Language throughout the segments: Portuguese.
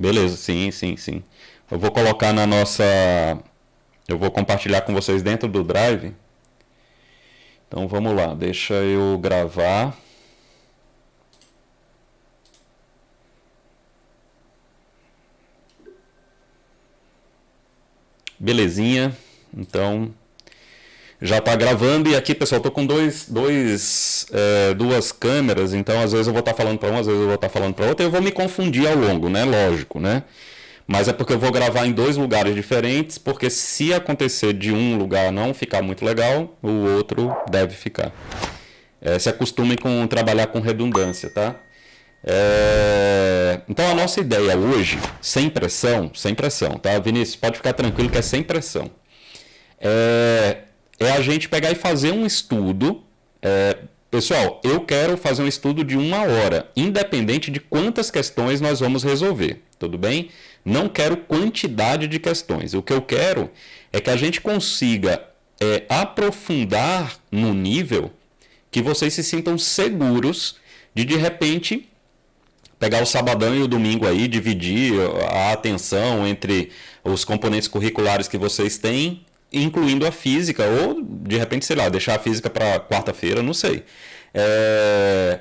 Beleza, sim, sim, sim. Eu vou colocar na nossa. Eu vou compartilhar com vocês dentro do Drive. Então vamos lá, deixa eu gravar. Belezinha. Então já está gravando e aqui, pessoal, estou com duas câmeras, então às vezes eu vou estar falando para uma, às vezes eu vou estar falando para outra, e eu vou me confundir ao longo, né? Lógico, né? Mas é porque eu vou gravar em dois lugares diferentes, porque se acontecer de um lugar não ficar muito legal, o outro deve ficar. Se acostumem com trabalhar com redundância, tá? Então a nossa ideia hoje, sem pressão, tá? Vinícius, pode ficar tranquilo que é sem pressão. É a gente pegar e fazer um estudo. Pessoal, eu quero fazer um estudo de 1 hora, independente de quantas questões nós vamos resolver, tudo bem? Não quero quantidade de questões. O que eu quero é que a gente consiga aprofundar no nível que vocês se sintam seguros de repente, pegar o sabadão e o domingo aí, dividir a atenção entre os componentes curriculares que vocês têm, incluindo a física, ou de repente, sei lá, deixar a física para quarta-feira, não sei.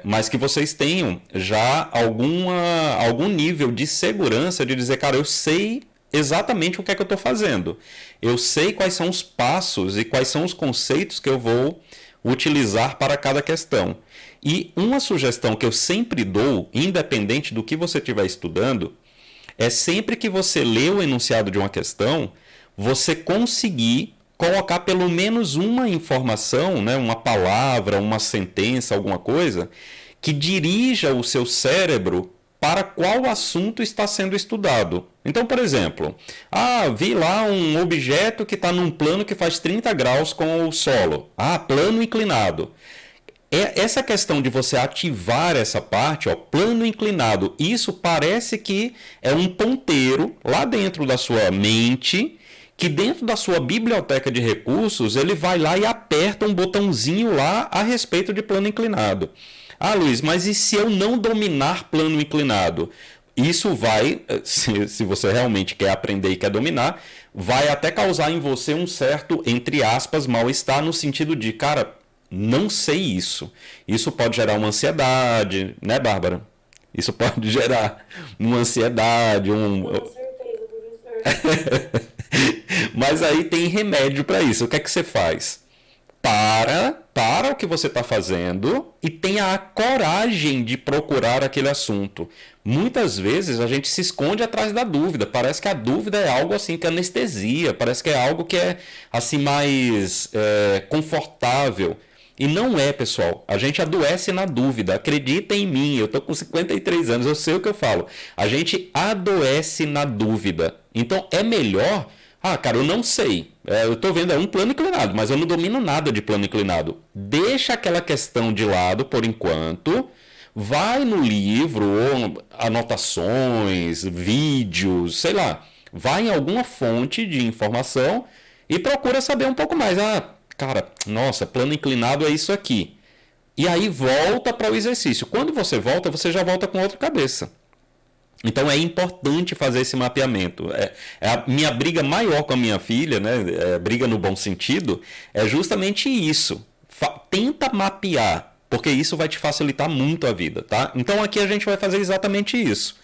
Mas que vocês tenham já algum nível de segurança de dizer, cara, eu sei exatamente o que é que eu estou fazendo. Eu sei quais são os passos e quais são os conceitos que eu vou utilizar para cada questão. E uma sugestão que eu sempre dou, independente do que você estiver estudando, é sempre que você lê o enunciado de uma questão, você conseguir colocar pelo menos uma informação, né, uma palavra, uma sentença, alguma coisa, que dirija o seu cérebro para qual assunto está sendo estudado. Então, por exemplo, vi lá um objeto que está num plano que faz 30 graus com o solo. Plano inclinado. Essa questão de você ativar essa parte, plano inclinado, isso parece que é um ponteiro lá dentro da sua mente, que dentro da sua biblioteca de recursos, ele vai lá e aperta um botãozinho lá a respeito de plano inclinado. Luiz, mas e se eu não dominar plano inclinado? Isso vai, se você realmente quer aprender e quer dominar, vai até causar em você um certo, entre aspas, mal-estar no sentido de, cara, não sei isso. Isso pode gerar uma ansiedade, né, Bárbara? Isso pode gerar uma ansiedade, Com certeza, professor. Mas aí tem remédio para isso. O que é que você faz? Para o que você está fazendo e tenha a coragem de procurar aquele assunto. Muitas vezes a gente se esconde atrás da dúvida. Parece que a dúvida é algo assim que anestesia, parece que é algo que é assim mais confortável. E não é, pessoal. A gente adoece na dúvida. Acreditem em mim, eu estou com 53 anos, eu sei o que eu falo. A gente adoece na dúvida. Então é melhor... cara, eu não sei. Eu estou vendo um plano inclinado, mas eu não domino nada de plano inclinado. Deixa aquela questão de lado por enquanto. Vai no livro, ou anotações, vídeos, sei lá. Vai em alguma fonte de informação e procura saber um pouco mais. Cara, nossa, plano inclinado é isso aqui. E aí volta para o exercício. Quando você volta, você já volta com outra cabeça. Então é importante fazer esse mapeamento. A minha briga maior com a minha filha, né, briga no bom sentido, é justamente isso. Tenta mapear, porque isso vai te facilitar muito a vida, tá? Então aqui a gente vai fazer exatamente isso.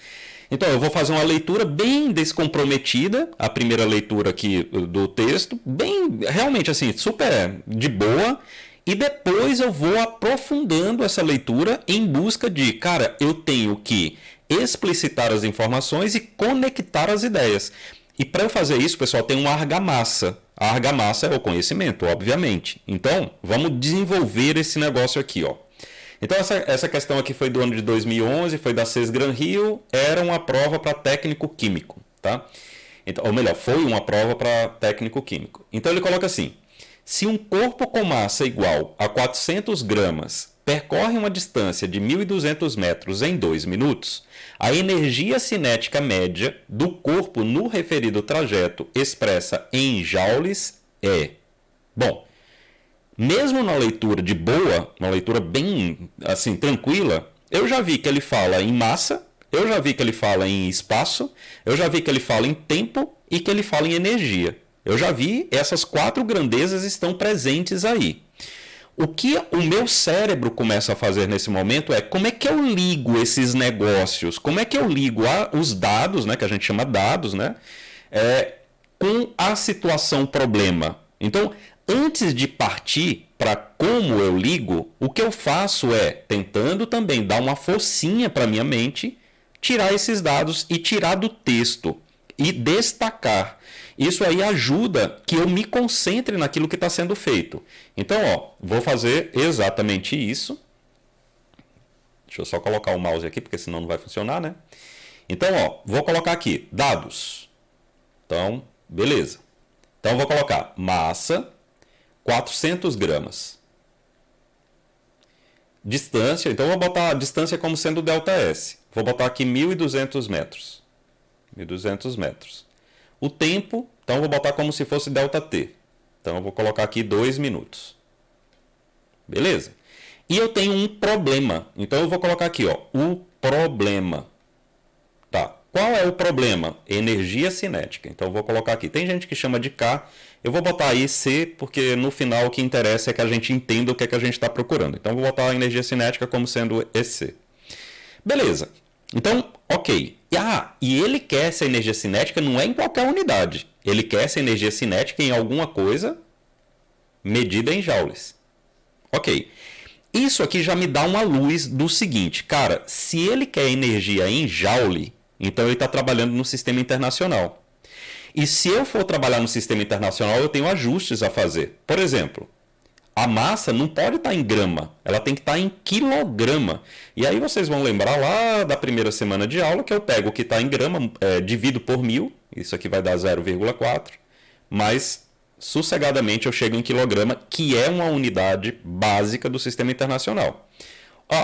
Então eu vou fazer uma leitura bem descomprometida, a primeira leitura aqui do texto, bem, realmente assim, super de boa, e depois eu vou aprofundando essa leitura em busca de, cara, eu tenho que explicitar as informações e conectar as ideias. E para eu fazer isso, pessoal, tem uma argamassa. A argamassa é o conhecimento, obviamente. Então, vamos desenvolver esse negócio aqui, ó. Então, essa questão aqui foi do ano de 2011, foi da CES Gran Rio, era uma prova para técnico químico, tá? Então, ou melhor, foi uma prova para técnico químico. Então, ele coloca assim: se um corpo com massa igual a 400 gramas percorre uma distância de 1.200 metros em 2 minutos, a energia cinética média do corpo no referido trajeto expressa em joules é... Bom, mesmo na leitura de boa, uma leitura bem assim tranquila, eu já vi que ele fala em massa, Eu já vi que ele fala em espaço, eu já vi que ele fala em tempo e que ele fala em energia. Eu já vi essas 4 grandezas estão presentes aí. O que o meu cérebro começa a fazer nesse momento é como é que eu ligo esses negócios, como é que eu ligo os dados, né, que a gente chama dados, né, com a situação problema. Então, antes de partir para como eu ligo, o que eu faço é, tentando também dar uma forcinha para minha mente, tirar esses dados e tirar do texto e destacar. Isso aí ajuda que eu me concentre naquilo que está sendo feito. Então, ó, vou fazer exatamente isso. Deixa eu só colocar o mouse aqui, porque senão não vai funcionar, né? Então, ó, vou colocar aqui, dados. Então, beleza. Então, vou colocar massa, 400 gramas. Distância, então vou botar a distância como sendo ΔS. Vou botar aqui 1.200 metros. 1.200 metros. O tempo, então eu vou botar como se fosse ΔT. Então eu vou colocar aqui 2 minutos. Beleza? E eu tenho um problema. Então eu vou colocar aqui, ó, o problema. Tá. Qual é o problema? Energia cinética. Então eu vou colocar aqui. Tem gente que chama de K. Eu vou botar aí C, porque no final o que interessa é que a gente entenda o que é que a gente está procurando. Então eu vou botar a energia cinética como sendo EC. Beleza. Então, ok. E ele quer essa energia cinética não é em qualquer unidade. Ele quer essa energia cinética em alguma coisa medida em joules. Ok. Isso aqui já me dá uma luz do seguinte. Cara, se ele quer energia em joule, então ele está trabalhando no sistema internacional. E se eu for trabalhar no sistema internacional, eu tenho ajustes a fazer. Por exemplo, a massa não pode estar em grama, ela tem que estar em quilograma. E aí vocês vão lembrar lá da primeira semana de aula que eu pego o que está em grama, divido por 1000, isso aqui vai dar 0,4, mas sossegadamente eu chego em quilograma, que é uma unidade básica do sistema internacional.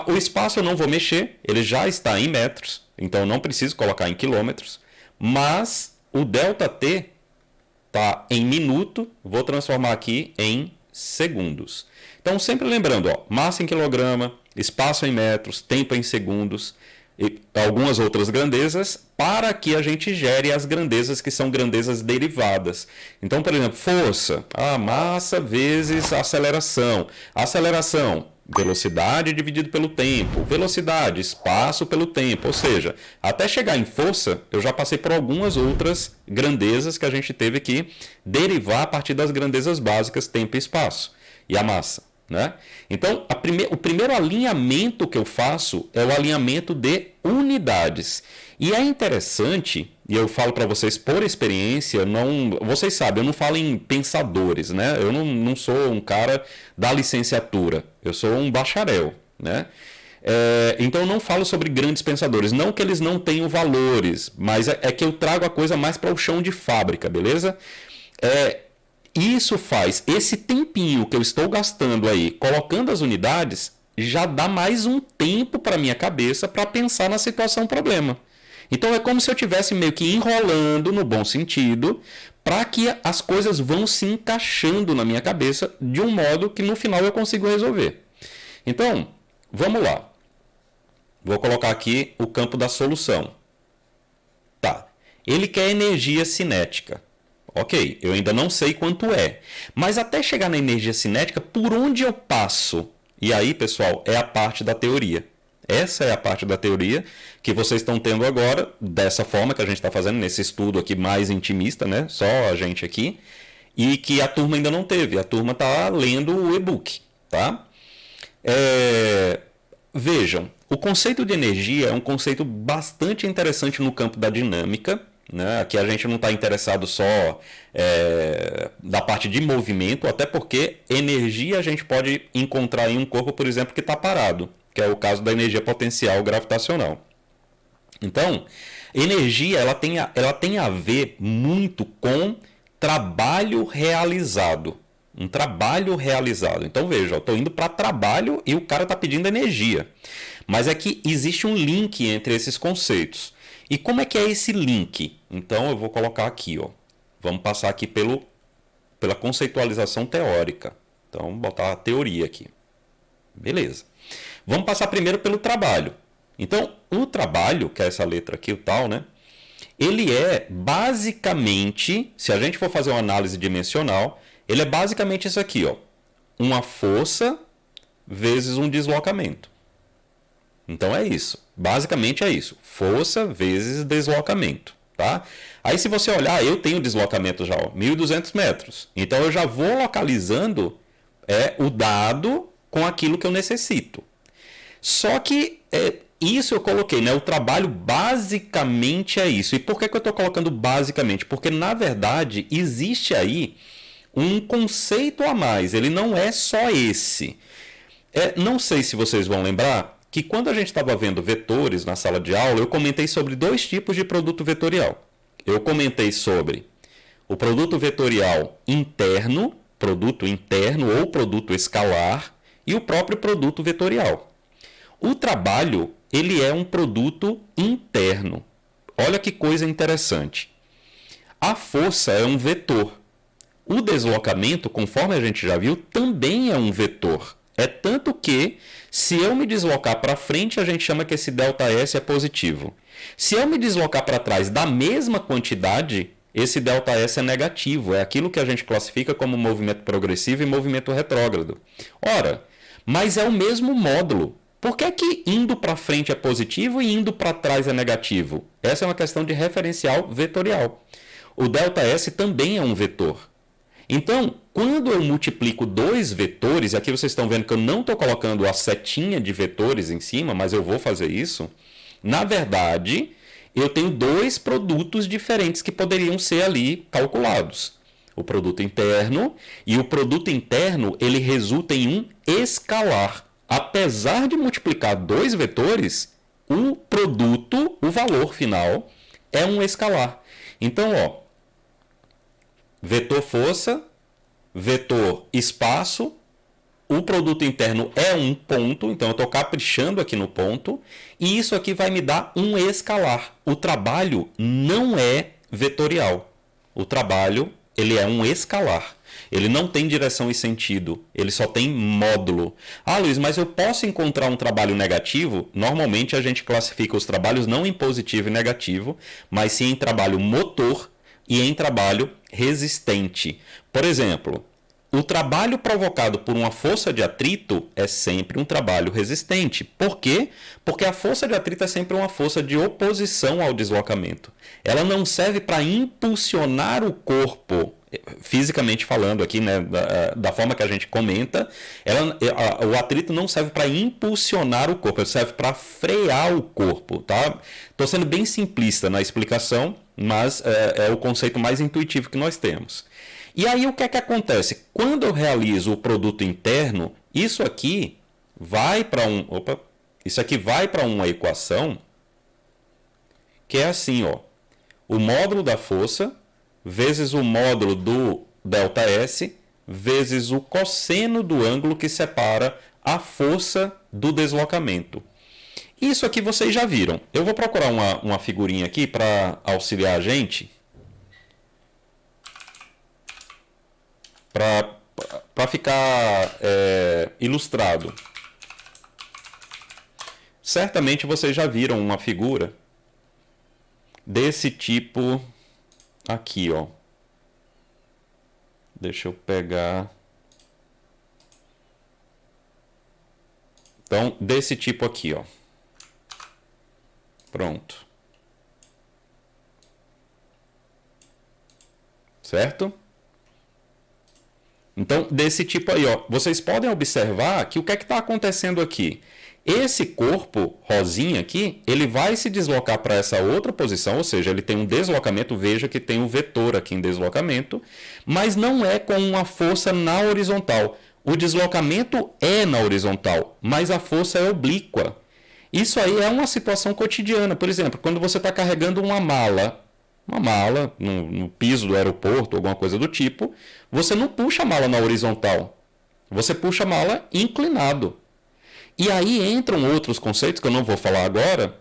O espaço eu não vou mexer, ele já está em metros, então eu não preciso colocar em quilômetros, mas o ΔT está em minuto, vou transformar aqui em segundos. Então, sempre lembrando, ó, massa em quilograma, espaço em metros, tempo em segundos e algumas outras grandezas para que a gente gere as grandezas que são grandezas derivadas. Então, por exemplo, força, massa vezes aceleração. Aceleração, velocidade dividido pelo tempo. Velocidade, espaço pelo tempo. Ou seja, até chegar em força, eu já passei por algumas outras grandezas que a gente teve que derivar a partir das grandezas básicas, tempo e espaço. E a massa, né? Então, o primeiro alinhamento que eu faço é o alinhamento de unidades. E é interessante, e eu falo para vocês por experiência, vocês sabem, eu não falo em pensadores, né? Eu não sou um cara da licenciatura, eu sou um bacharel, né? Então eu não falo sobre grandes pensadores, não que eles não tenham valores, mas é que eu trago a coisa mais para o chão de fábrica, beleza? Isso faz, esse tempinho que eu estou gastando aí, colocando as unidades, já dá mais um tempo para minha cabeça para pensar na situação problema. Então é como se eu estivesse meio que enrolando, no bom sentido, para que as coisas vão se encaixando na minha cabeça de um modo que no final eu consigo resolver. Então, vamos lá. Vou colocar aqui o campo da solução. Tá. Ele quer energia cinética. Ok, eu ainda não sei quanto é. Mas até chegar na energia cinética, por onde eu passo? E aí, pessoal, é a parte da teoria. Essa é a parte da teoria que vocês estão tendo agora, dessa forma que a gente está fazendo, nesse estudo aqui mais intimista, né? Só a gente aqui. E que a turma ainda não teve. A turma está lendo o e-book, tá? Vejam, o conceito de energia é um conceito bastante interessante no campo da dinâmica, né? Aqui a gente não está interessado só da parte de movimento, até porque energia a gente pode encontrar em um corpo, por exemplo, que está parado, que é o caso da energia potencial gravitacional. Então, energia ela tem a ver muito com trabalho realizado. Um trabalho realizado. Então veja, eu estou indo para trabalho e o cara está pedindo energia. Mas é que existe um link entre esses conceitos. E como é que é esse link? Então eu vou colocar aqui, ó. Vamos passar aqui pela conceitualização teórica. Então vou botar a teoria aqui. Beleza. Vamos passar primeiro pelo trabalho. Então, o trabalho, que é essa letra aqui, o tal, né? Ele é basicamente, se a gente for fazer uma análise dimensional, ele é basicamente isso aqui, ó. Uma força vezes um deslocamento. Então é isso. Basicamente é isso. Força vezes deslocamento. Tá? Aí se você olhar, eu tenho deslocamento já, ó, 1.200 metros. Então eu já vou localizando o dado com aquilo que eu necessito. Só que isso eu coloquei, né? O trabalho basicamente é isso. E por que eu estou colocando basicamente? Porque na verdade existe aí um conceito a mais. Ele não é só esse. Não sei se vocês vão lembrar que quando a gente estava vendo vetores na sala de aula, eu comentei sobre 2 tipos de produto vetorial. Eu comentei sobre o produto vetorial interno, produto interno ou produto escalar, e o próprio produto vetorial. O trabalho, ele é um produto interno. Olha que coisa interessante. A força é um vetor. O deslocamento, conforme a gente já viu, também é um vetor. É tanto que, se eu me deslocar para frente, a gente chama que esse ΔS é positivo. Se eu me deslocar para trás da mesma quantidade, esse ΔS é negativo. É aquilo que a gente classifica como movimento progressivo e movimento retrógrado. Ora, mas é o mesmo módulo. Por que que indo para frente é positivo e indo para trás é negativo? Essa é uma questão de referencial vetorial. O ΔS também é um vetor. Então, quando eu multiplico 2 vetores, e aqui vocês estão vendo que eu não estou colocando a setinha de vetores em cima, mas eu vou fazer isso, na verdade, eu tenho 2 produtos diferentes que poderiam ser ali calculados. O produto interno, e o produto interno ele resulta em um escalar. Apesar de multiplicar 2 vetores, o produto, o valor final, é um escalar. Então, ó, vetor força, vetor espaço, o produto interno é um ponto, então eu estou caprichando aqui no ponto, e isso aqui vai me dar um escalar. O trabalho não é vetorial. O trabalho ele é um escalar. Ele não tem direção e sentido, ele só tem módulo. Ah, Luiz, mas eu posso encontrar um trabalho negativo? Normalmente a gente classifica os trabalhos não em positivo e negativo, mas sim em trabalho motor e em trabalho resistente. Por exemplo, o trabalho provocado por uma força de atrito é sempre um trabalho resistente. Por quê? Porque a força de atrito é sempre uma força de oposição ao deslocamento. Ela não serve para impulsionar o corpo, fisicamente falando aqui, né, da forma que a gente comenta, o atrito não serve para impulsionar o corpo, ele serve para frear o corpo. Tá? Estou sendo bem simplista na explicação, mas é o conceito mais intuitivo que nós temos. E aí o que é que acontece? Quando eu realizo o produto interno, isso aqui vai para uma equação que é assim, ó. O módulo da força vezes o módulo do ΔS vezes o cosseno do ângulo que separa a força do deslocamento. Isso aqui vocês já viram. Eu vou procurar uma figurinha aqui para auxiliar a gente. Para ficar ilustrado. Certamente vocês já viram uma figura desse tipo aqui, ó. Deixa eu pegar. Então, desse tipo aqui, ó. Pronto. Certo? Então, desse tipo aí, ó, vocês podem observar que o que é que está acontecendo aqui? Esse corpo rosinha aqui, ele vai se deslocar para essa outra posição, ou seja, ele tem um deslocamento, veja que tem um vetor aqui em deslocamento, mas não é com uma força na horizontal. O deslocamento é na horizontal, mas a força é oblíqua. Isso aí é uma situação cotidiana. Por exemplo, quando você está carregando uma mala no piso do aeroporto, alguma coisa do tipo, você não puxa a mala na horizontal, você puxa a mala inclinado. E aí entram outros conceitos que eu não vou falar agora,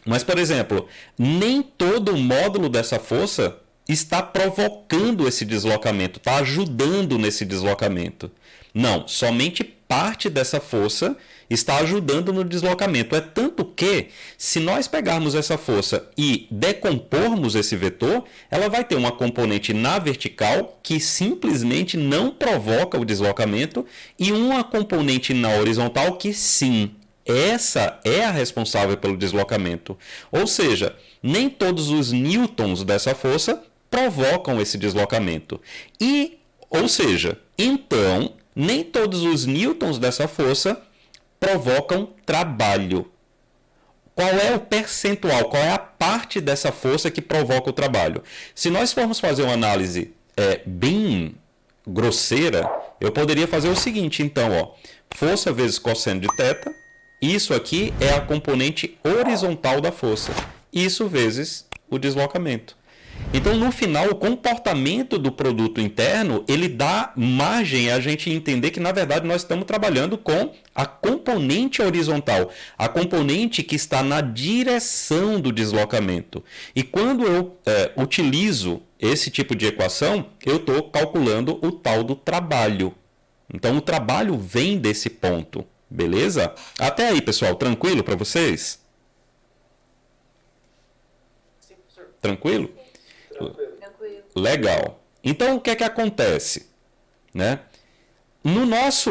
mas, por exemplo, nem todo o módulo dessa força está provocando esse deslocamento, está ajudando nesse deslocamento. Não, somente parte dessa força está ajudando no deslocamento. É tanto que, se nós pegarmos essa força e decompormos esse vetor, ela vai ter uma componente na vertical que simplesmente não provoca o deslocamento e uma componente na horizontal que sim, essa é a responsável pelo deslocamento. Ou seja, nem todos os newtons dessa força provocam esse deslocamento. Ou seja, então, nem todos os newtons dessa força provocam trabalho. Qual é o percentual, qual é a parte dessa força que provoca o trabalho? Se nós formos fazer uma análise bem grosseira, eu poderia fazer o seguinte, então, ó, força vezes cosseno de θ, isso aqui é a componente horizontal da força, isso vezes o deslocamento. Então, no final, o comportamento do produto interno, ele dá margem a gente entender que, na verdade, nós estamos trabalhando com a componente horizontal, a componente que está na direção do deslocamento. E quando eu utilizo esse tipo de equação, eu estou calculando o tal do trabalho. Então, o trabalho vem desse ponto, beleza? Até aí, pessoal, tranquilo para vocês? Sim, professor. Tranquilo? Tranquilo. Legal. Então, o que é que acontece? Né? No nosso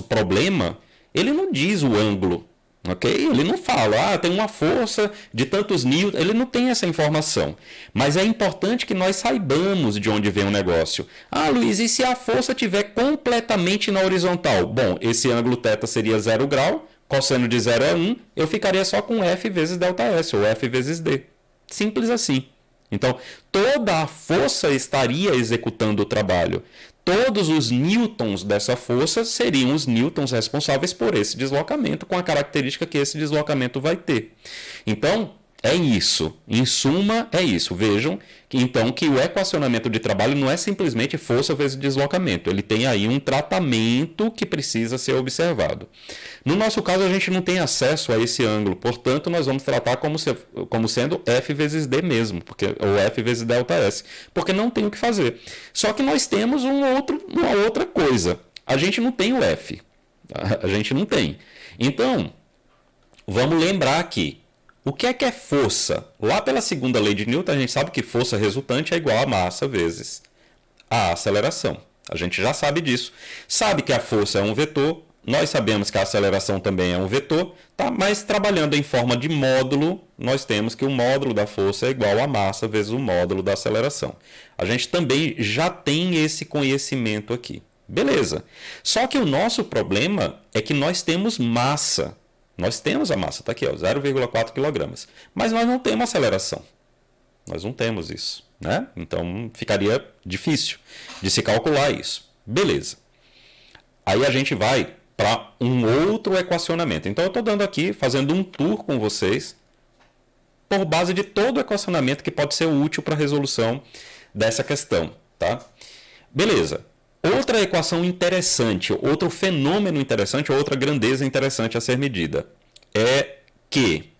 problema, ele não diz o ângulo, ok? Ele não fala, tem uma força de tantos newtons, ele não tem essa informação. Mas é importante que nós saibamos de onde vem o negócio. Luiz, e se a força estiver completamente na horizontal? Bom, esse ângulo θ seria 0 grau, cosseno de 0 é 1, eu ficaria só com F vezes ΔS, ou F vezes D. Simples assim. Então, toda a força estaria executando o trabalho. Todos os newtons dessa força seriam os newtons responsáveis por esse deslocamento, com a característica que esse deslocamento vai ter. Então, é isso. Em suma, é isso. Vejam que o equacionamento de trabalho não é simplesmente força vezes deslocamento. Ele tem aí um tratamento que precisa ser observado. No nosso caso, a gente não tem acesso a esse ângulo. Portanto, nós vamos tratar como sendo F vezes D mesmo, ou F vezes ΔS, porque não tem o que fazer. Só que nós temos uma outra coisa. A gente não tem o F. A gente não tem. Então, vamos lembrar aqui. O que é força? Lá pela segunda lei de Newton, a gente sabe que força resultante é igual a massa vezes a aceleração. A gente já sabe disso. Sabe que a força é um vetor, nós sabemos que a aceleração também é um vetor, tá? Mas trabalhando em forma de módulo, nós temos que o módulo da força é igual a massa vezes o módulo da aceleração. A gente também já tem esse conhecimento aqui. Beleza. Só que o nosso problema é que nós temos massa. Nós temos a massa, está aqui, 0,4 kg. Mas nós não temos aceleração. Nós não temos isso. Né? Então ficaria difícil de se calcular isso. Beleza. Aí a gente vai para um outro equacionamento. Então eu estou dando aqui, fazendo um tour com vocês, por base de todo o equacionamento que pode ser útil para a resolução dessa questão. Tá? Beleza. Outra equação interessante, outro fenômeno interessante, outra grandeza interessante a ser medida é que,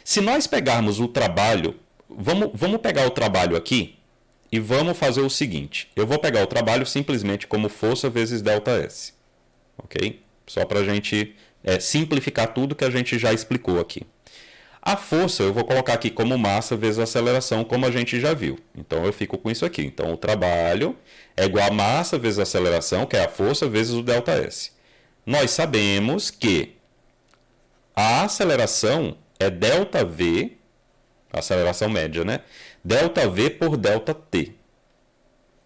se nós pegarmos o trabalho, vamos pegar o trabalho aqui e vamos fazer o seguinte. Eu vou pegar o trabalho simplesmente como força vezes ΔS. Ok? Só para a gente simplificar tudo que a gente já explicou aqui. A força eu vou colocar aqui como massa vezes aceleração, como a gente já viu. Então eu fico com isso aqui. Então o trabalho é igual a massa vezes a aceleração, que é a força vezes o ΔS. Nós sabemos que a aceleração é ΔV, a aceleração média, né? ΔV por ΔT.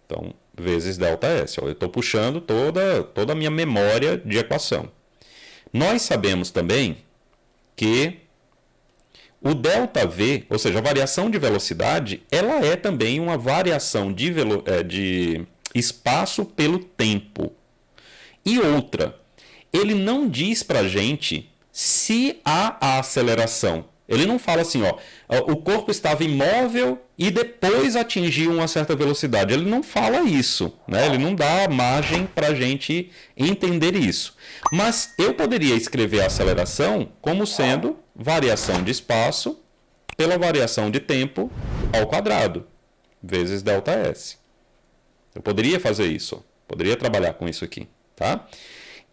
Então, vezes ΔS. Eu estou puxando toda a minha memória de equação. Nós sabemos também que o ΔV, ou seja, a variação de velocidade, ela é também uma variação de espaço pelo tempo. E outra, ele não diz para a gente se há a aceleração. Ele não fala assim, o corpo estava imóvel e depois atingiu uma certa velocidade. Ele não fala isso, né? Ele não dá margem para a gente entender isso. Mas eu poderia escrever a aceleração como sendo variação de espaço pela variação de tempo ao quadrado, vezes ΔS. Eu poderia fazer isso, poderia trabalhar com isso aqui. tá?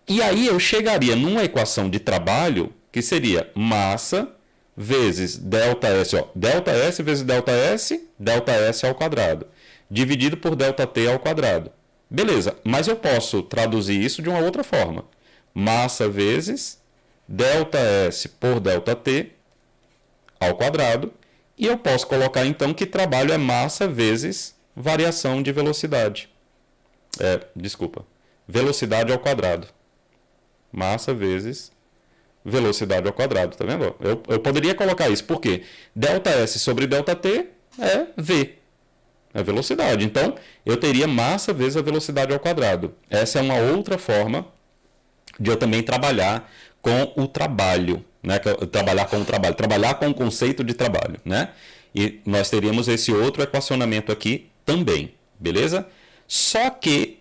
E aí eu chegaria numa equação de trabalho que seria massa vezes ΔS, ó, ΔS vezes ΔS ao quadrado, dividido por ΔT ao quadrado. Beleza, mas eu posso traduzir isso de uma outra forma. Massa vezes ΔS por ΔT ao quadrado. E eu posso colocar então que trabalho é massa vezes variação de velocidade. Velocidade ao quadrado. Massa vezes velocidade ao quadrado, tá vendo? Eu poderia colocar isso, porque ΔS sobre ΔT é V, é velocidade. Então, eu teria massa vezes a velocidade ao quadrado. Essa é uma outra forma de eu também trabalhar com o trabalho, né? Trabalhar com o conceito de trabalho, né? E nós teríamos esse outro equacionamento aqui também, beleza? Só que,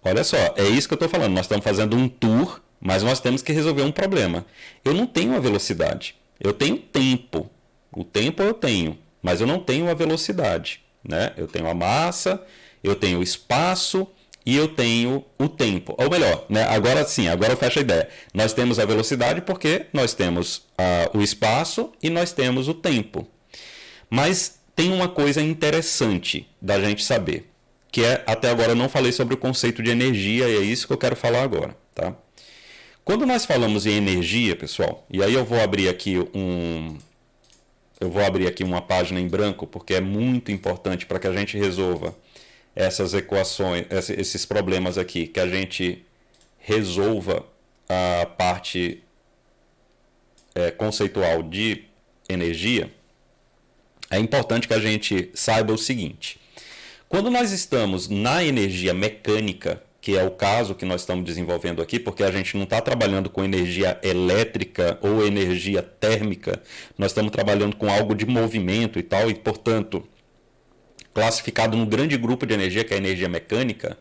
olha só, é isso que eu estou falando, nós estamos fazendo um tour, mas nós temos que resolver um problema. Eu não tenho a velocidade, eu tenho tempo. O tempo eu tenho, mas eu não tenho a velocidade, né? Eu tenho a massa, eu tenho o espaço e eu tenho o tempo. Ou melhor, né? Agora sim, agora eu fecho a ideia. Nós temos a velocidade porque nós temos o espaço e nós temos o tempo. Mas tem uma coisa interessante da gente saber, que é, até agora eu não falei sobre o conceito de energia e é isso que eu quero falar agora, tá? Quando nós falamos em energia, pessoal, e aí eu vou abrir aqui uma página em branco, porque é muito importante para que a gente resolva essas equações, esses problemas aqui, que a gente resolva a parte conceitual de energia. É importante que a gente saiba o seguinte: quando nós estamos na energia mecânica, que é o caso que nós estamos desenvolvendo aqui, porque a gente não está trabalhando com energia elétrica ou energia térmica, nós estamos trabalhando com algo de movimento e tal, e, portanto, classificado num grande grupo de energia, que é a energia mecânica.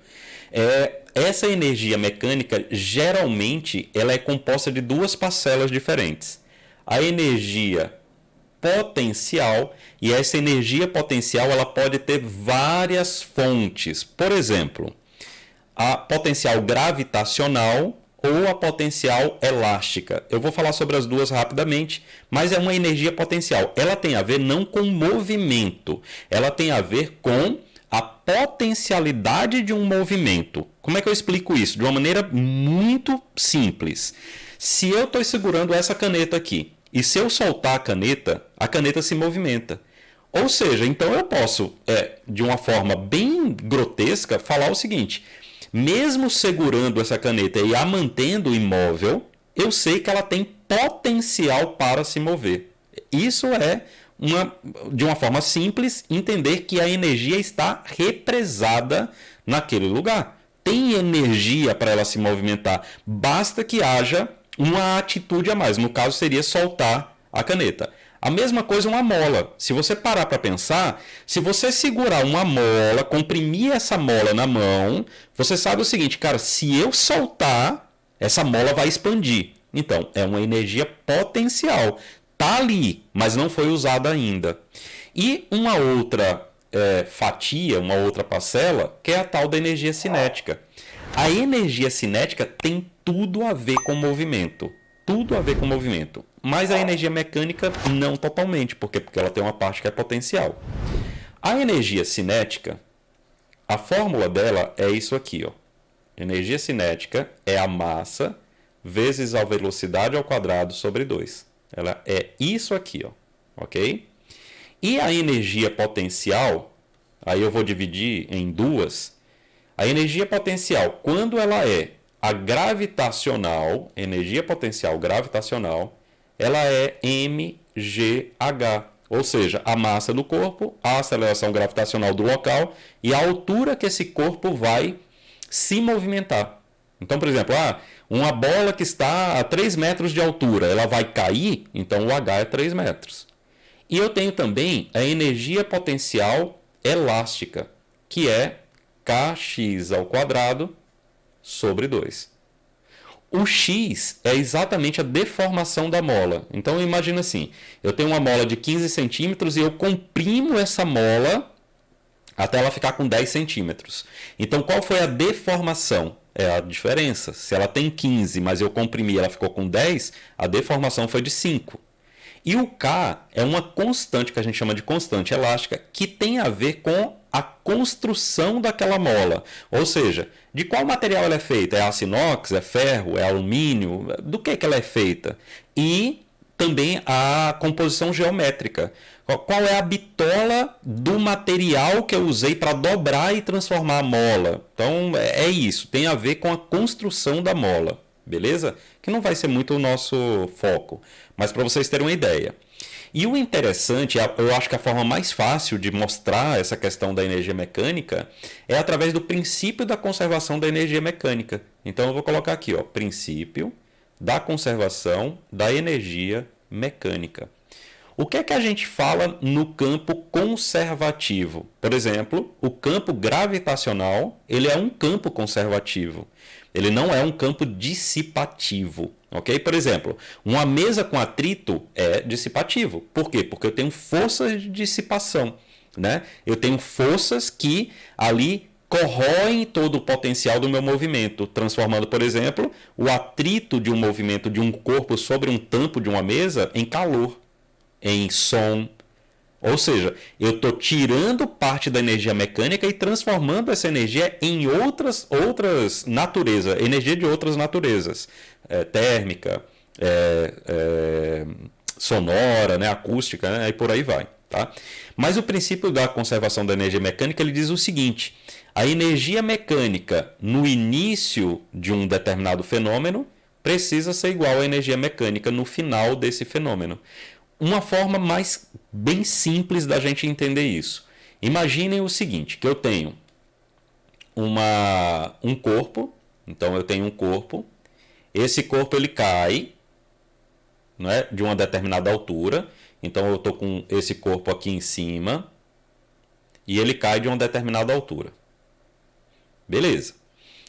Essa energia mecânica, geralmente, ela é composta de duas parcelas diferentes. A energia potencial, e essa energia potencial ela pode ter várias fontes. Por exemplo, a potencial gravitacional ou a potencial elástica. Eu vou falar sobre as duas rapidamente, mas é uma energia potencial. Ela tem a ver não com movimento, ela tem a ver com a potencialidade de um movimento. Como é que eu explico isso? De uma maneira muito simples. Se eu estou segurando essa caneta aqui, e se eu soltar a caneta se movimenta. Ou seja, então eu posso, de uma forma bem grotesca, falar o seguinte: mesmo segurando essa caneta e a mantendo imóvel, eu sei que ela tem potencial para se mover. Isso é, de uma forma simples, entender que a energia está represada naquele lugar. Tem energia para ela se movimentar, basta que haja uma atitude a mais. No caso, seria soltar a caneta. A mesma coisa uma mola. Se você parar para pensar, se você segurar uma mola, comprimir essa mola na mão, você sabe o seguinte, cara, se eu soltar, essa mola vai expandir. Então, é uma energia potencial. Está ali, mas não foi usada ainda. E uma outra fatia, uma outra parcela, que é a tal da energia cinética. A energia cinética tem tudo a ver com movimento. Tudo a ver com movimento. Mas a energia mecânica não totalmente. Por quê? Porque ela tem uma parte que é potencial. A energia cinética, a fórmula dela é isso aqui, ó. Energia cinética é a massa vezes a velocidade ao quadrado sobre 2. Ela é isso aqui, ó. Ok? E a energia potencial, aí eu vou dividir em duas. A energia potencial, quando ela é a gravitacional, energia potencial gravitacional, ela é mgh, ou seja, a massa do corpo, a aceleração gravitacional do local e a altura que esse corpo vai se movimentar. Então, por exemplo, uma bola que está a 3 metros de altura, ela vai cair, então o H é 3 metros. E eu tenho também a energia potencial elástica, que é kx ao quadrado sobre 2. O x é exatamente a deformação da mola. Então, imagina assim, eu tenho uma mola de 15 centímetros e eu comprimo essa mola até ela ficar com 10 centímetros. Então, qual foi a deformação? É a diferença. Se ela tem 15, mas eu comprimi e ela ficou com 10, a deformação foi de 5. E o K é uma constante que a gente chama de constante elástica que tem a ver com a construção daquela mola. Ou seja, de qual material ela é feita? É aço inox? É ferro? É alumínio? Do que ela é feita? E também a composição geométrica. Qual é a bitola do material que eu usei para dobrar e transformar a mola? Então é isso, tem a ver com a construção da mola, beleza? Que não vai ser muito o nosso foco, mas para vocês terem uma ideia. E o interessante, eu acho que a forma mais fácil de mostrar essa questão da energia mecânica é através do princípio da conservação da energia mecânica. Então eu vou colocar aqui, ó, princípio da conservação da energia mecânica. O que é que a gente fala no campo conservativo? Por exemplo, o campo gravitacional, ele é um campo conservativo. Ele não é um campo dissipativo, ok? Por exemplo, uma mesa com atrito é dissipativo. Por quê? Porque eu tenho forças de dissipação, né? Eu tenho forças que ali corroem todo o potencial do meu movimento, transformando, por exemplo, o atrito de um movimento de um corpo sobre um tampo de uma mesa em calor, em som. Ou seja, eu estou tirando parte da energia mecânica e transformando essa energia em outras naturezas, energia de outras naturezas, térmica, sonora, né, acústica, né, e por aí vai. Tá? Mas o princípio da conservação da energia mecânica ele diz o seguinte: a energia mecânica no início de um determinado fenômeno precisa ser igual à energia mecânica no final desse fenômeno. Uma forma mais bem simples da gente entender isso. Imaginem o seguinte, que eu tenho um corpo, então eu tenho um corpo, esse corpo ele cai, né, de uma determinada altura, então eu estou com esse corpo aqui em cima e ele cai de uma determinada altura. Beleza.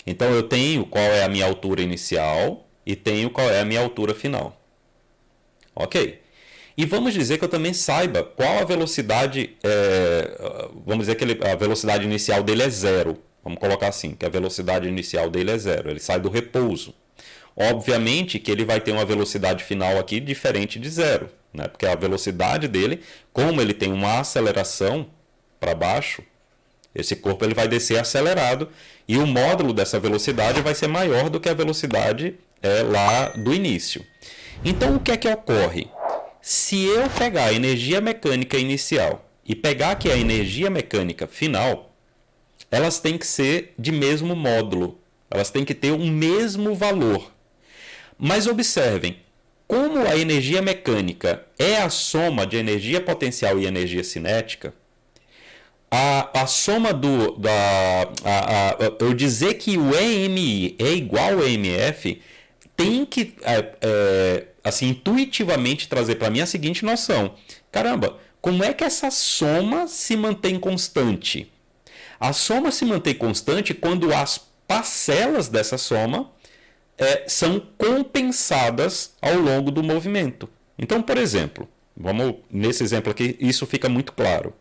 Então eu tenho qual é a minha altura inicial e tenho qual é a minha altura final. Ok. E vamos dizer que eu também saiba qual a velocidade, vamos dizer que a velocidade inicial dele é zero. Vamos colocar assim, que a velocidade inicial dele é zero. Ele sai do repouso. Obviamente que ele vai ter uma velocidade final aqui diferente de zero, né? Porque a velocidade dele, como ele tem uma aceleração para baixo, esse corpo ele vai descer acelerado e o módulo dessa velocidade vai ser maior do que a velocidade lá do início. Então o que é que ocorre? Se eu pegar a energia mecânica inicial e pegar aqui a energia mecânica final, elas têm que ser de mesmo módulo, elas têm que ter o mesmo valor. Mas observem, como a energia mecânica é a soma de energia potencial e energia cinética, a soma eu dizer que o EMI é igual ao EMF tem que assim, intuitivamente trazer para mim a seguinte noção. Caramba, como é que essa soma se mantém constante? A soma se mantém constante quando as parcelas dessa soma são compensadas ao longo do movimento. Então, por exemplo, nesse exemplo aqui, isso fica muito claro.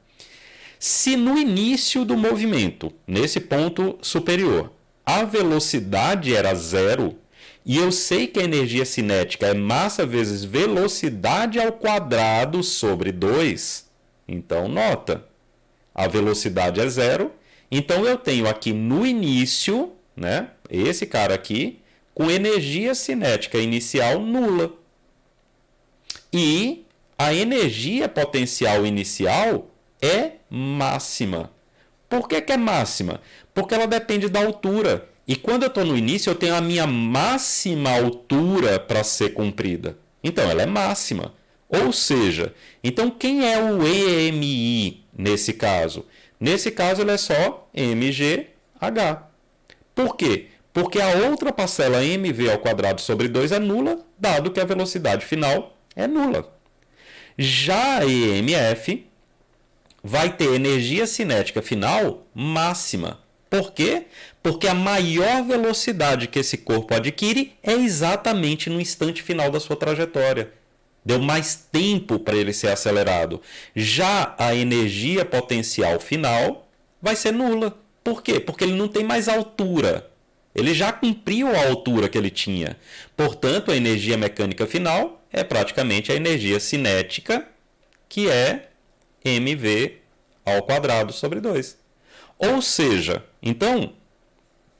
Se no início do movimento, nesse ponto superior, a velocidade era zero, e eu sei que a energia cinética é massa vezes velocidade ao quadrado sobre 2, então nota, a velocidade é zero, então eu tenho aqui no início, né, esse cara aqui, com energia cinética inicial nula. E a energia potencial inicial é máxima. Por que é máxima? Porque ela depende da altura. E quando eu estou no início, eu tenho a minha máxima altura para ser cumprida. Então, ela é máxima. Ou seja, então quem é o EMI nesse caso? Nesse caso, ele é só mgh. Por quê? Porque a outra parcela mv ao quadrado sobre 2 é nula, dado que a velocidade final é nula. Já a EMF vai ter energia cinética final máxima. Por quê? Porque a maior velocidade que esse corpo adquire é exatamente no instante final da sua trajetória. Deu mais tempo para ele ser acelerado. Já a energia potencial final vai ser nula. Por quê? Porque ele não tem mais altura. Ele já cumpriu a altura que ele tinha. Portanto, a energia mecânica final é praticamente a energia cinética, que é mv ao quadrado sobre 2. Ou seja, então,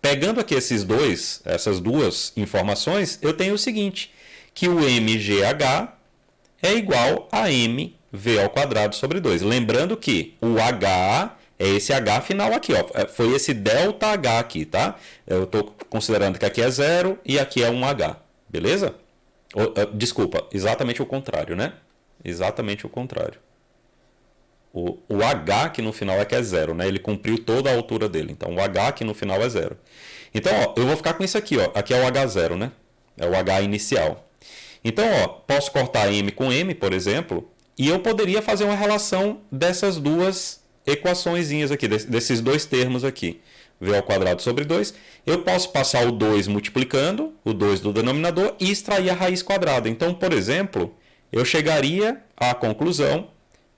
pegando aqui essas duas informações, eu tenho o seguinte, que o mgh é igual a mv ao quadrado sobre 2. Lembrando que o h é esse h final aqui, ó. Foi esse ΔH aqui, tá? Eu estou considerando que aqui é 0 e aqui é um h, beleza? Desculpa, exatamente o contrário, né? Exatamente o contrário. O h aqui no final é que é 0, né? Ele cumpriu toda a altura dele. Então, o h aqui no final é 0. Então, ó, eu vou ficar com isso aqui, ó. Aqui é o h0, né? É o h inicial. Então, ó, posso cortar m com m, por exemplo, e eu poderia fazer uma relação dessas duas equaçõezinhas aqui, desses dois termos aqui. V ao quadrado sobre 2. Eu posso passar o 2 multiplicando, o 2 do denominador, e extrair a raiz quadrada. Então, por exemplo, eu chegaria à conclusão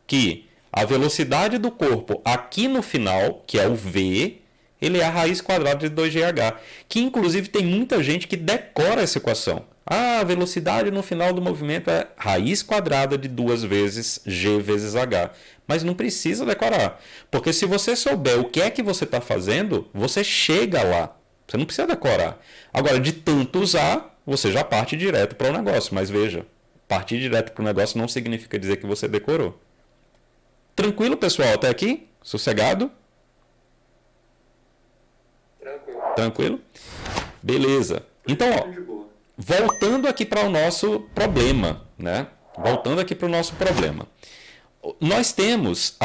que a velocidade do corpo aqui no final, que é o v, ele é a raiz quadrada de 2gh. Que inclusive tem muita gente que decora essa equação. A velocidade no final do movimento é raiz quadrada de 2 vezes g vezes h. Mas não precisa decorar. Porque se você souber o que é que você está fazendo, você chega lá. Você não precisa decorar. Agora, de tanto usar, você já parte direto para o negócio. Mas veja, partir direto para o negócio não significa dizer que você decorou. Tranquilo, pessoal? Até aqui? Sossegado? Tranquilo. Tranquilo? Beleza. Então, ó, De boa. voltando aqui para o nosso problema, né? Voltando aqui para o nosso problema. Nós temos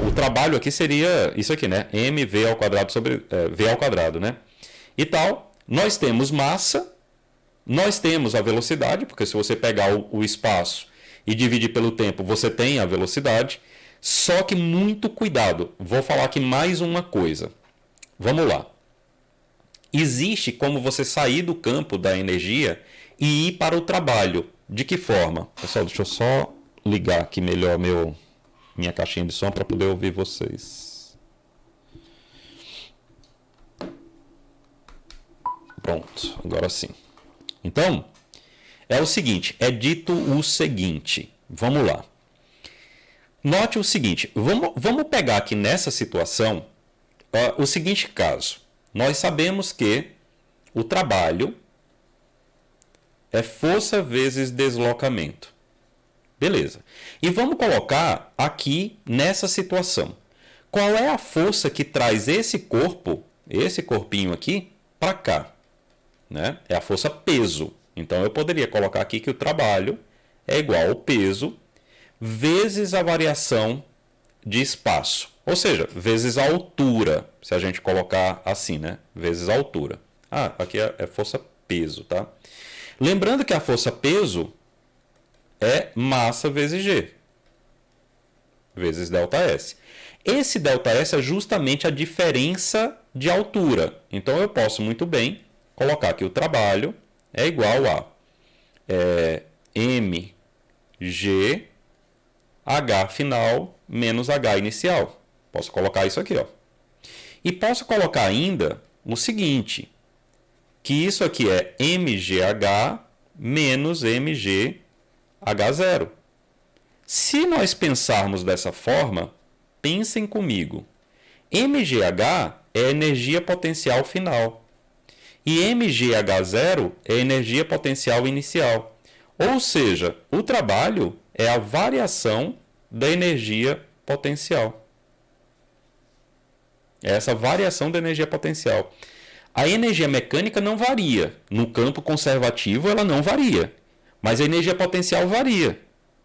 o trabalho aqui seria isso aqui, né? mv ao quadrado sobre v ao quadrado, né? E tal. Nós temos massa, nós temos a velocidade, porque se você pegar o espaço e dividir pelo tempo, você tem a velocidade. Só que muito cuidado. Vou falar aqui mais uma coisa. Vamos lá. Existe como você sair do campo da energia e ir para o trabalho. De que forma? Pessoal, deixa eu só ligar aqui melhor minha caixinha de som para poder ouvir vocês. Pronto, agora sim. Então, é o seguinte, é dito o seguinte. Vamos lá. Note o seguinte, vamos pegar aqui nessa situação o seguinte caso. Nós sabemos que o trabalho é força vezes deslocamento. Beleza. E vamos colocar aqui nessa situação. Qual é a força que traz esse corpinho aqui, para cá? Né? É a força peso. Então eu poderia colocar aqui que o trabalho é igual ao peso vezes a variação de espaço. Ou seja, vezes a altura, se a gente colocar assim, né? Vezes a altura. Aqui é força peso, tá? Lembrando que a força peso é massa vezes G, vezes ΔS. Esse ΔS é justamente a diferença de altura. Então eu posso muito bem colocar que o trabalho é igual a mg H final menos H inicial. Posso colocar isso aqui, ó. E posso colocar ainda o seguinte, que isso aqui é mgh menos mgh0. Se nós pensarmos dessa forma, pensem comigo. mgh é energia potencial final e mgh0 é energia potencial inicial. Ou seja, o trabalho é a variação da energia potencial. É essa variação da energia potencial. A energia mecânica não varia. No campo conservativo ela não varia. Mas a energia potencial varia.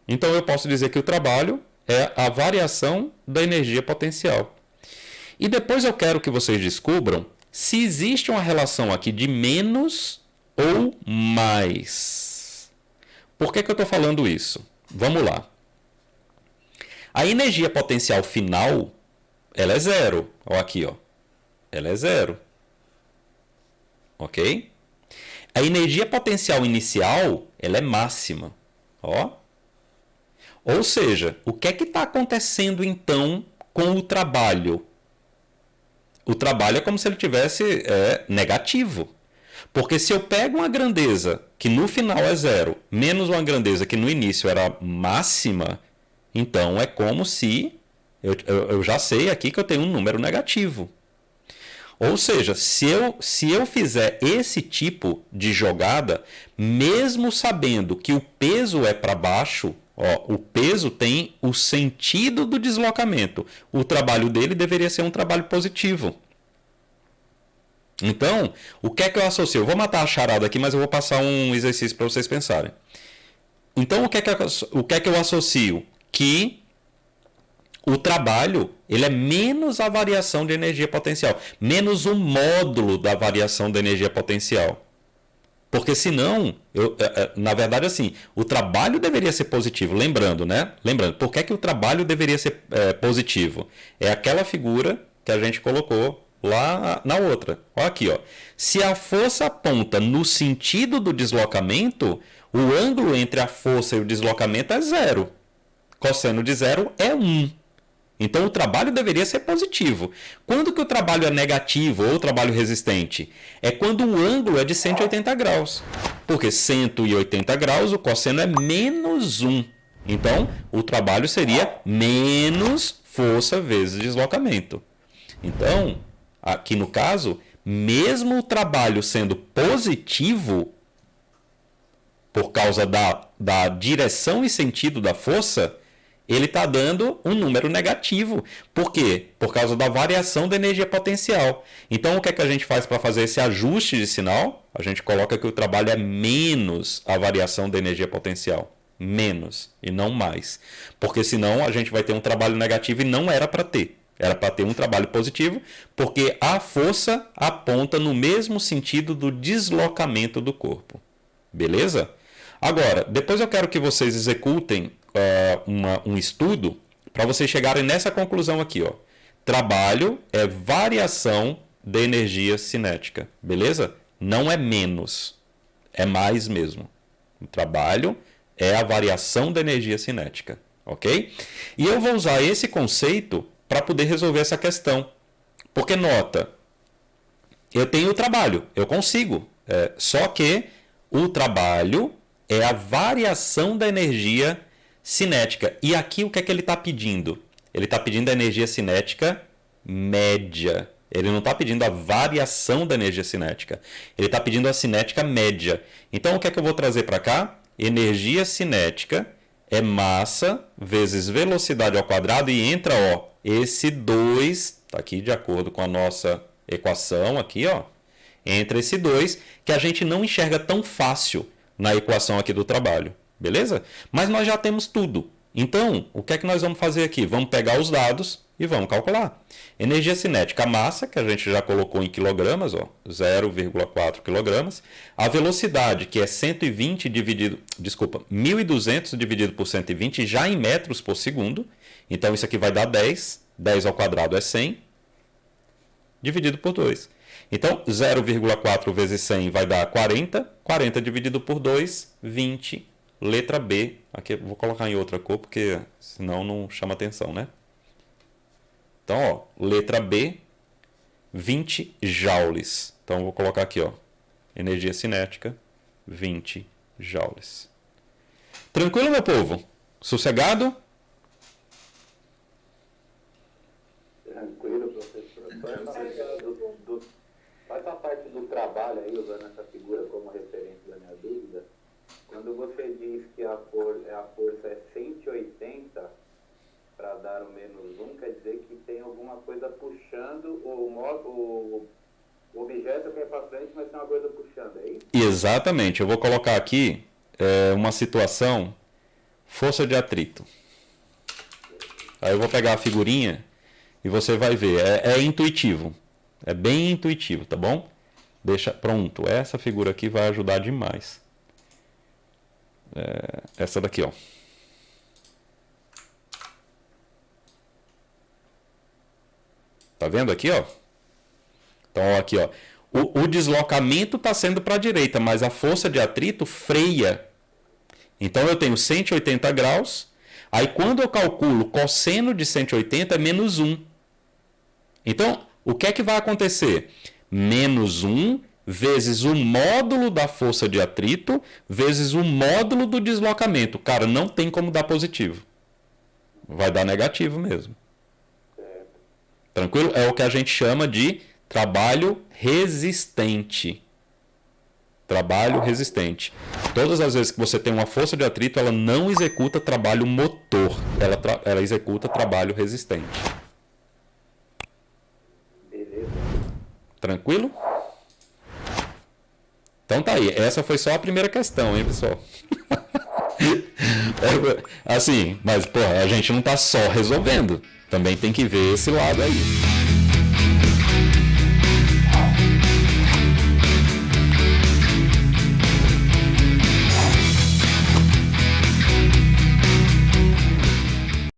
Então eu posso dizer que o trabalho é a variação da energia potencial. E depois eu quero que vocês descubram se existe uma relação aqui de menos ou mais. Por que eu estou falando isso? Vamos lá. A energia potencial final, ela é zero. Ó, aqui, ó. Ela é zero. Ok? A energia potencial inicial, ela é máxima. Ó. Ou seja, o que é que está acontecendo então com o trabalho? o trabalho é como se ele tivesse negativo. Porque se eu pego uma grandeza que no final é zero, menos uma grandeza que no início era máxima, então é como se eu já sei aqui que eu tenho um número negativo. Ou seja, se eu fizer esse tipo de jogada, mesmo sabendo que o peso é para baixo, ó, o peso tem o sentido do deslocamento. O trabalho dele deveria ser um trabalho positivo. Então, o que é que eu associo? Eu vou matar a charada aqui, mas eu vou passar um exercício para vocês pensarem. Então, o que é que eu associo? Que o trabalho ele é menos a variação de energia potencial, menos o módulo da variação da energia potencial. Porque senão, na verdade assim, o trabalho deveria ser positivo. Lembrando, né? Lembrando, por que o trabalho deveria ser positivo? É aquela figura que a gente colocou lá na outra. Olha aqui, ó. Se a força aponta no sentido do deslocamento, o ângulo entre a força e o deslocamento é zero. Cosseno de zero é 1. Então o trabalho deveria ser positivo. Quando que o trabalho é negativo ou trabalho resistente? É quando o ângulo é de 180 graus. Porque 180 graus o cosseno é menos 1. Então o trabalho seria menos força vezes deslocamento. Então, aqui no caso, mesmo o trabalho sendo positivo, por causa da direção e sentido da força, ele está dando um número negativo. Por quê? Por causa da variação da energia potencial. Então, o que é que a gente faz para fazer esse ajuste de sinal? A gente coloca que o trabalho é menos a variação da energia potencial. Menos e não mais. Porque senão a gente vai ter um trabalho negativo e não era para ter. Era para ter um trabalho positivo, porque a força aponta no mesmo sentido do deslocamento do corpo. Beleza? Agora, depois eu quero que vocês executem um estudo para vocês chegarem nessa conclusão aqui, ó. Trabalho é variação de energia cinética, beleza? Não é menos, é mais mesmo. O trabalho é a variação da energia cinética, ok? E eu vou usar esse conceito para poder resolver essa questão. Porque nota, eu tenho o trabalho, eu consigo, só que o trabalho é a variação da energia cinética. E aqui o que é que ele está pedindo? Ele está pedindo a energia cinética média. Ele não está pedindo a variação da energia cinética. Ele está pedindo a cinética média. Então o que é que eu vou trazer para cá? Energia cinética é massa vezes velocidade ao quadrado e entra, ó, esse 2, está aqui de acordo com a nossa equação aqui, ó. Entra esse 2 que a gente não enxerga tão fácil na equação aqui do trabalho. Beleza? Mas nós já temos tudo. Então, o que é que nós vamos fazer aqui? Vamos pegar os dados e vamos calcular. Energia cinética, a massa, que a gente já colocou em quilogramas, ó, 0,4 quilogramas. A velocidade, que é 1.200 dividido por 120, já em metros por segundo. Então, isso aqui vai dar 10. 10 ao quadrado é 100, dividido por 2. Então, 0,4 vezes 100 vai dar 40. 40 dividido por 2, 20. Letra B. Aqui eu vou colocar em outra cor, porque senão não chama atenção, né? Então, ó, letra B, 20 joules. Então, eu vou colocar aqui, ó, energia cinética, 20 joules. Tranquilo, meu povo? Sossegado? Tranquilo, professor. Faz a parte do trabalho aí, usando essa figura como referência da minha dúvida. Quando você diz que a força é 180 para dar o menos 1, quer dizer que tem alguma coisa puxando o objeto que é para frente, mas tem uma coisa puxando, é isso? Exatamente. Eu vou colocar aqui uma situação, força de atrito. Aí eu vou pegar a figurinha e você vai ver. É intuitivo. É bem intuitivo, tá bom? Pronto. Essa figura aqui vai ajudar demais. Essa daqui, ó. Tá vendo aqui, ó? Então, ó, aqui, ó. O deslocamento está sendo para a direita, mas a força de atrito freia. Então, eu tenho 180 graus. Aí, quando eu calculo cosseno de 180, é menos 1. Então, o que é que vai acontecer? Menos 1 vezes o módulo da força de atrito vezes o módulo do deslocamento. Cara, não tem como dar positivo. Vai dar negativo mesmo. Tranquilo? É o que a gente chama de trabalho resistente. Trabalho resistente. Todas as vezes que você tem uma força de atrito, ela não executa trabalho motor. Ela executa trabalho resistente. Beleza. Tranquilo? Então tá aí. Essa foi só a primeira questão, hein, pessoal? Assim, mas, pô, a gente não tá só resolvendo. Também tem que ver esse lado aí.